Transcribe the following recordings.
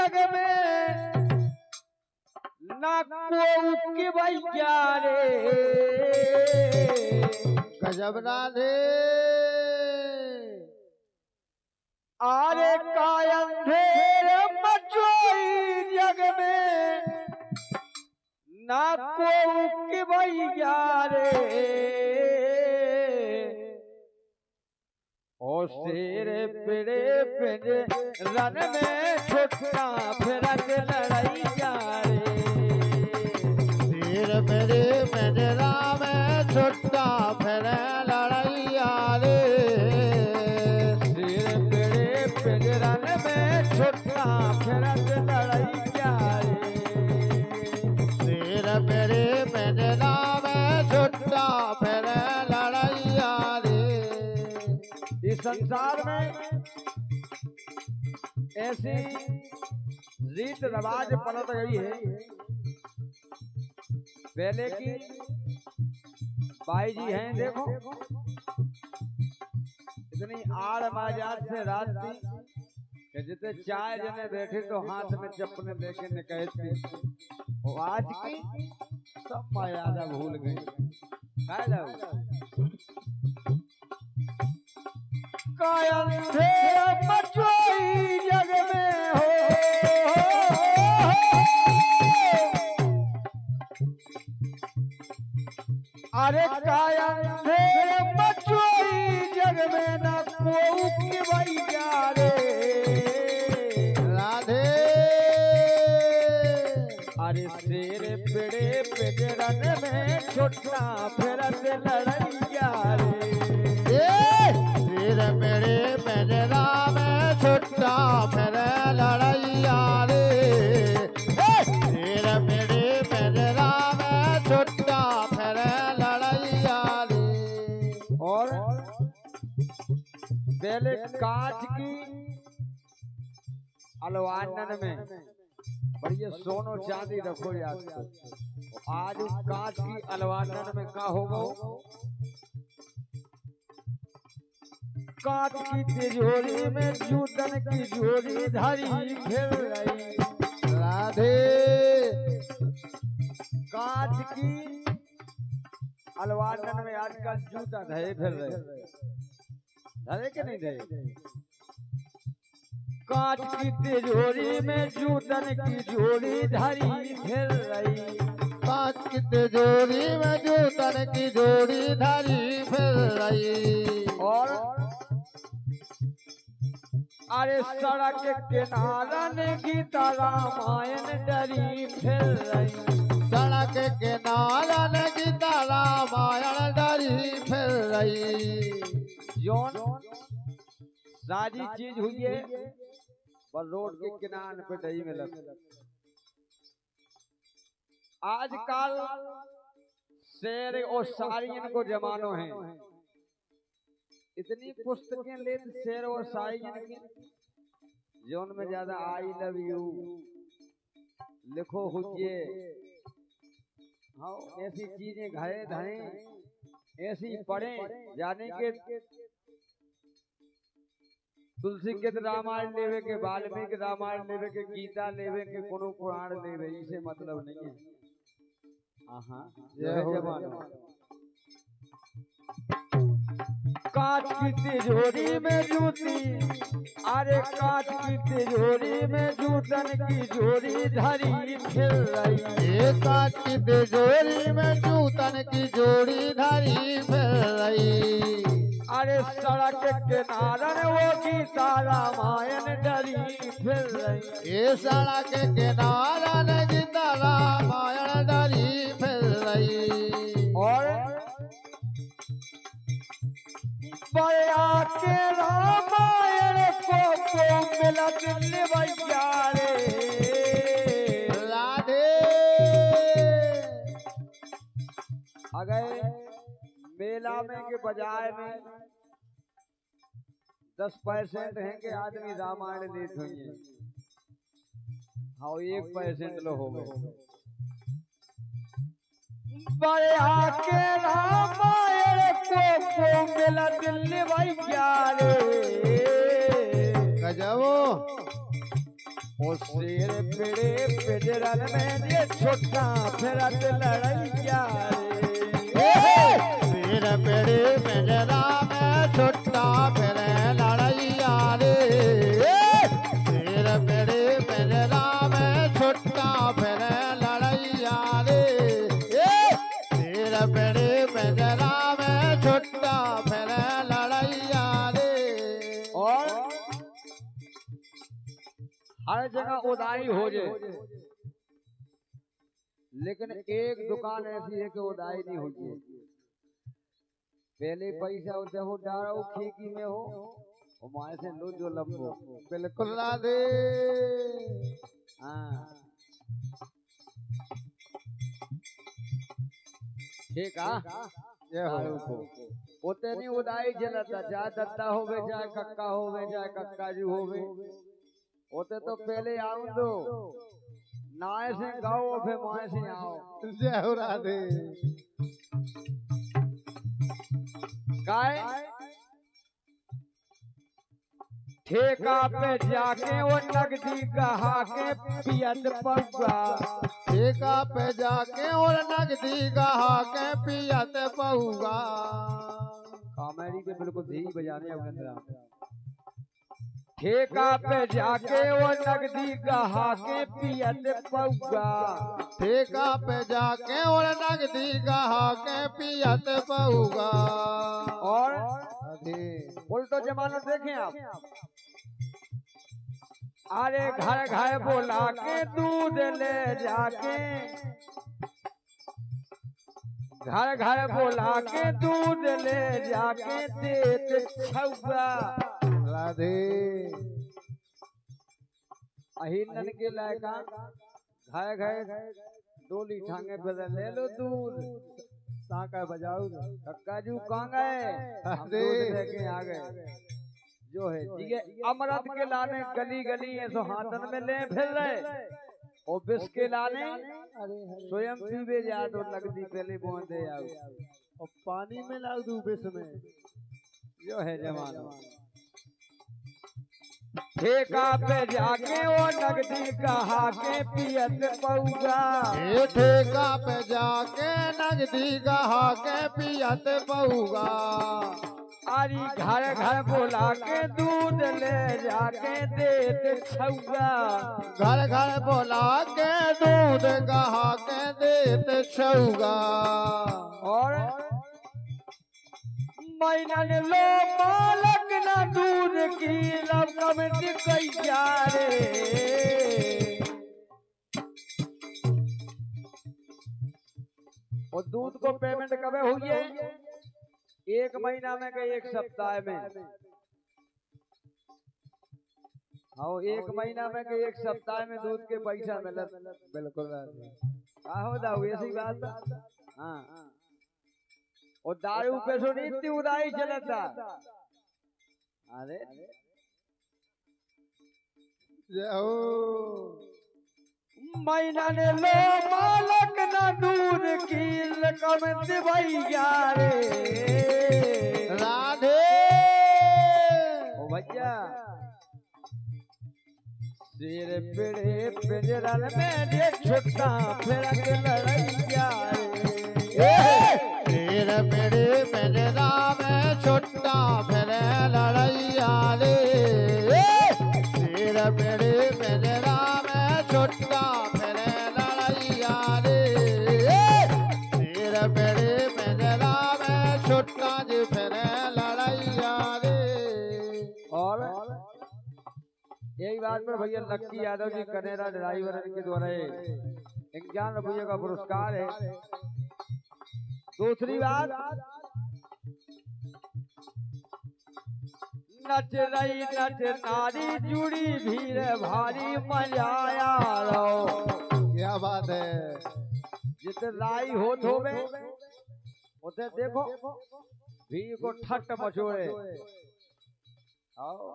जग में ना को की भैया रे गजब राधे आरे का अंधेर मचोई जग में ना को की भैया रे ओ शेर पिड़े पिड़े रन में छुट्टा फिरत लड़ैया रे शेर मेरे मेरा में छुट्टा फिर लड़ैया रे शेर पिड़े पिड़े रन में छुट्टा फिरत लड़ैया रे शेर मेरे मेरा में छुट्टा फिर लड़ैया रे। इस संसार में ऐसी रीत रिवाज पलट गई है। पहले की बाई जी हैं देखो इतनी आड़ माजात से रात थी कि जितने चाय जने बैठे तो हाथ में चप्पलें लेके निकल थी और आज की सब मर्यादा भूल गई। काय जाओ कायम थे मचोई जग में हो अरे कायम थे मचोई जग में न को की भैया रे राधे अरे शेर पिड़े पिड़न में छुट्टा फिरत लड़ैया रे शेर मेरे मेरा में छुट्टा फिर लड़ैया रे शेर मेरे मेरा में छुट्टा फिर लड़ैया रे। और पहले कांच की अलवानन में बढ़िया सोनो चांदी रखो याद को आज उस कांच की अलवानन में का होगा कांच की तिजोरी में जूतन की जोड़ी धरी फिर रही राधे कांच की अलवानन में आजकल जूता धरे फिर रहे धरे के नहीं धरे कांच की तिजोरी में जूतन की जोड़ी धरी फिर रही कांच की तिजोरी में जूतन की जोड़ी धरी फिर रही। और अरे सड़क किनारा गीता रामायण डरी फिर रही सड़क किनारा गीता रामायण डरी फिर रही। जौन सारी चीज हुई है पर रोड के किनारे पे डही में लग आजकल शेर और शायरी को जमानो है इतनी पुस्तकें ले शेर और शायरी की जौन में ज्यादा आई लव यू लिखो हुए हाँ ऐसी चीजें घरे धरे ऐसी पढ़े जाने के तुलसी के रामायण लेवे के वाल्मीकि रामायण लेवे के गीता लेवे के कोनो पुराण लेवे इसे मतलब नहीं है। कांच की तिजोरी में जूती अरे कांच की तिजोरी में जूतन की जोड़ी धरी फिर रही कांच की तिजोरी में जूतन की जोड़ी धरी फिर रही। अरे सड़क किनारन वो गीता रामायण डरी फिर रही ये सड़क किनारन गीता रामायण डरी फिर रही। और बया के रामायण को मिलत भैया रे राधे अगर मेला में के बजाय में 10% हैं कि आदमी रामायण लेते हुए हाँ 1% लो हो गए बया के रामायण को मिला दिल्ली भैया रे गजबो ओ शेर पेड़े पिंजरन में ये छोटा फिरत लड़ैया रे शेर पेड़े पिंजरा में छुट्टा फिरे लड़ैया रे शेर पेड़े पिंजरा में छुट्टा फिरे लड़ैया रे शेर पेड़े पिंजरा में छुट्टा फिरे लड़ैया रे। और हर जगह उदाई हो जाए, लेकिन एक दुकान ऐसी है कि उदाई नहीं होती है। पहले पैसा होते हो डारो खीकी में हो और माए से लो जो लंबो। बिल्कुल राधे। हाँ ठीक है। दारू को होते नहीं उदाई चलता, चाहे दत्ता होवे चाहे कक्का होवे चाहे कक्का जी होवे, होते तो पहले आऊं दो नाय से गाओ फिर माए से आओ। जय हो राधे। गाय ठेका पे जाके वो नगदी कहा के पियत पौआ, ठेका पे जाके और नगदी गहा के पियत पहुआ। कॉमेडी पे बिल्कुल धी बजाने अभिनंदन। ठेका पे जाके वो नगदी कहा के पियत पौआ, ठेका पे जाके और नगदी गहा के पियत पहुआ। और उल्टो जमाना देखें आप, अरे घर घर बोला के दूध ले जाके, घर घर बोला के दूध ले जाके देत छौआ। राधे। अहिनन के लायका घर घर डोली ठांगे पे ले लो दूध। साका बजाऊ कक्का जू कहाँ गए? हम दूध लेके आ गए। जो है जी अमृत के लाने गली गली ऐसो हाथन में ले फिर रहे, और विष के लाने स्वयं पीवे जा तो लगदी पहले बोंदे आओ और पानी में लाऊ दू विष में। जो है जमाना। ठेका पे जाके वो नगदी कहा के पियत पौआ, ठेका पे जाके नगदी गहा के पियत पहुआ। अरे घर घर बोला के दूध ले जाके देत छौआ, घर घर बोला के दूध गहा के देत छौआ। और मैनन लो मालक ना दूध की लब कमटी कैया रे। और दूध को पेमेंट कब हुई है? एक महीना में के एक सप्ताह में। हाँ एक महीना में के एक सप्ताह में दूध के पैसा मिलत। बिल्कुल आहो दाऊ ऐसी बात। हाँ और दारू पे सो नहीं इतनी उदाई चलता। अरे महीना ने लो मालक ना दूध की रकम दिवैया रे। राधे। ओ भैया शेर पेड़े पिंजरन में दे छुट्टा फिरत लड़ैया रे। शेर पेड़े पिंजरा में छुट्टा फिरे लड़ैया रे। शेर पेड़े पिंजरा में छुट्टा फिरे लड़ैया रे। शेर पेड़े पिंजरा में छुट्टा जी फिरे लड़ैया रे। और यही बात पर भैया लक्की यादव जी कनेरा ड्राइवर के द्वारा 51 रुपये का पुरस्कार है। दूसरी बात नच रही नच नारी जुड़ी भीड़ भारी मजा आया रो। क्या बात है। जिते लाई होत होवे उते देखो भीड़ को ठट मचोड़े आओ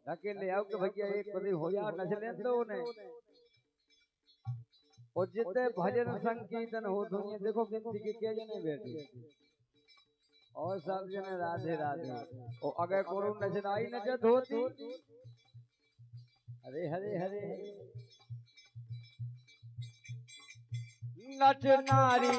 अकेले आओ कि भैया एक बजे हो जा नच ले तो उन्हें। और जितने भजन संकीर्तन हो दुनिया देखो गिनती के क्या जने बैठे और सब जने राधे राधे। और अगर कोई नचनाई नचत होती हरे हरे हरे नच नारी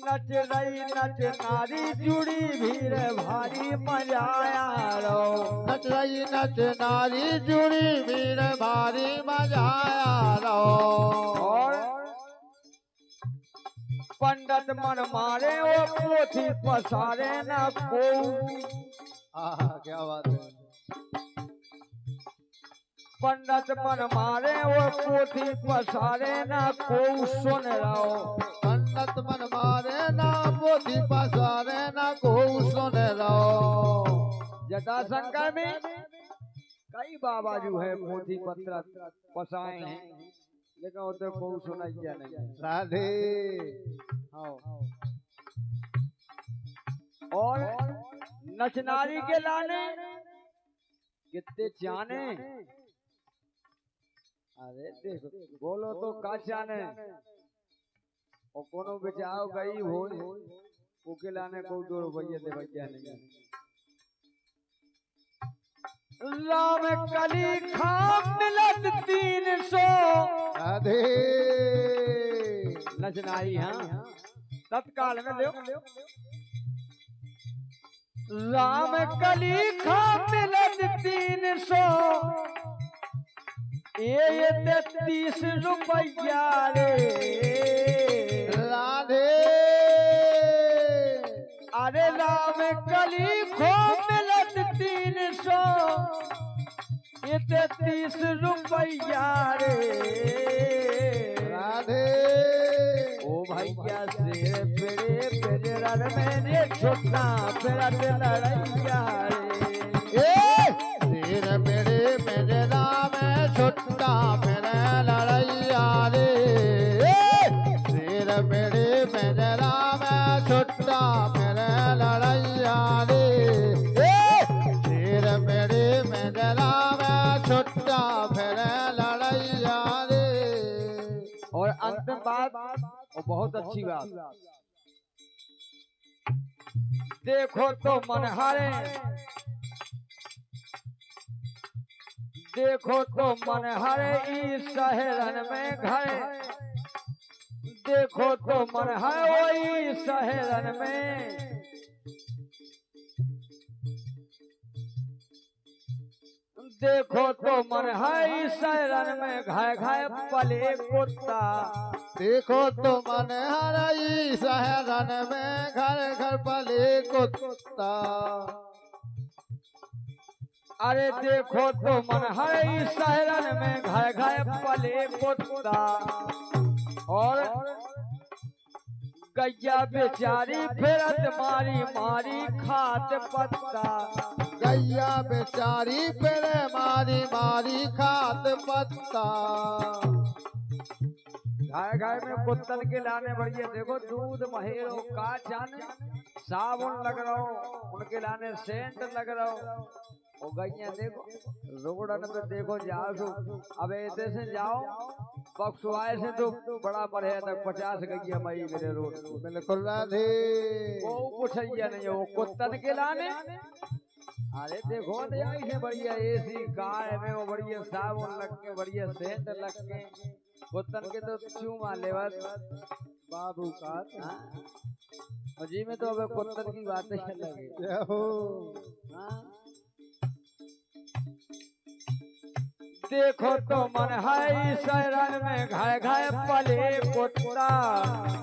नच रही नच नारी जुड़ी भीड़ भारी मजा आया रो नच रही नच नारी जुड़ी भीड़ भारी मजा आया रो और पंडित मन मारे वो पोथी पसारे न को क्या बात है। पंडित मन मारे वो पोथी पसारे न को सुन रहो पंडित मन मारे ना पोथी पसारे ना को सुन रहो जटा शंकर में कई बाबा जो है पोथी पत्र पसाए हैं लेकिन वो तो को सुनाइया नहीं राधे हाँ। और नचनारी के लाने कितने चाने अरे देखो बोलो तो का चाने और कोनो बेचाओ गई हो ओके लाने को 2 रुपये दे भैया नहीं राम कली खाम मिलत 300 राधे नचनारी हाँ तत्काल में लो राम कली खाम मिलत 300 ये 30 रुपया रे राधे अरे राम कली खो मिलत 300 ये 30 रुपया रे राधे ओ भैया से पेड़े पेड़न मैंने छोटा पेड़ा लड़ैया रे सिर मेरे राम छोटा मेरे लड़ैया रे सिर मेरे राम छोटा मेरे लड़ैया रे सिर मेरे राम छोटा मेरे लड़ैया रे। और अंतिम बात और बहुत अच्छी बात देखो तो मन हारे देखो तो मन हरे इस शहरन में घरे देखो तो मन है वही शहरन में देखो तो मन है इस शहरन में घाय घाय पले कुत्ता देखो तो मन हरई शहरन में घर घर पले कुत्ता अरे देखो तो मन है इस शहरन में घाय घाय पले कुत्ता और गैया बेचारी फिरत मारी मारी खात पत्ता गैया बेचारी पेरे मारी मारी खात पत्ता गाय गाय में कुत्तन के लाने बढ़िया देखो दूध महेरो का चान साबुन लग रहा उनके लाने सेंट लग रहा और गैया देखो रोडन पे देखो जाओ अब ऐसे से जाओ बक्सुआए से तो बड़ा बढ़े तक 50 गैया मई मेरे रोड बिल्कुल राधे वो कुछ नहीं वो कुत्तन के लाने अरे देखो ऐसे बढ़िया एसी गाय में वो बढ़िया साबुन लग के बढ़िया सेंट लग के कुत्तन के तो चूमा लेवत बाबू का जी में तो अब कुत्तन की बातें लगे देखो तो मन है शहरन में घाय घाय पले कुत्ता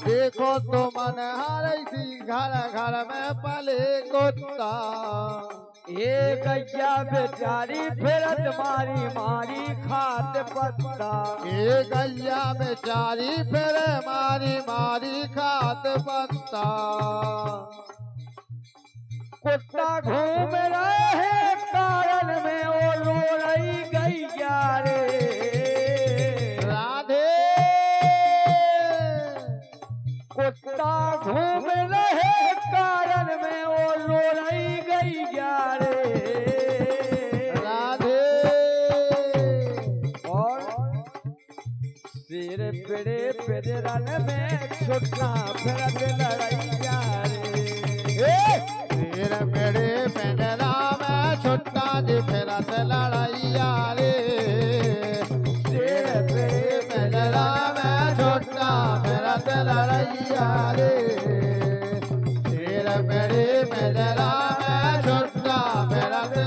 देखो तो मन हरई घर घर में पले कुत्ता ये गैया बेचारी फिरत मारी मारी खात पत्ता ये गैया बेचारी फिर मारी मारी खात पत्ता कुत्ता घूम रहे कारण में वो रो रही गैया रे राधे कुत्ता घूम रहे कारण में वो रो रही गैया रे राधे और सिर पेड़े पेड़े रन में छुट्टा फिरत लड़ैया रे मेरे मेरे राम छोटा आज फेरा ते लड़ाइया रे तेरे पेड़े में जरा मैं छोटा फेरा ते लड़ाइया रे तेरे पेड़े में जरा मैं छोटा फेरा ते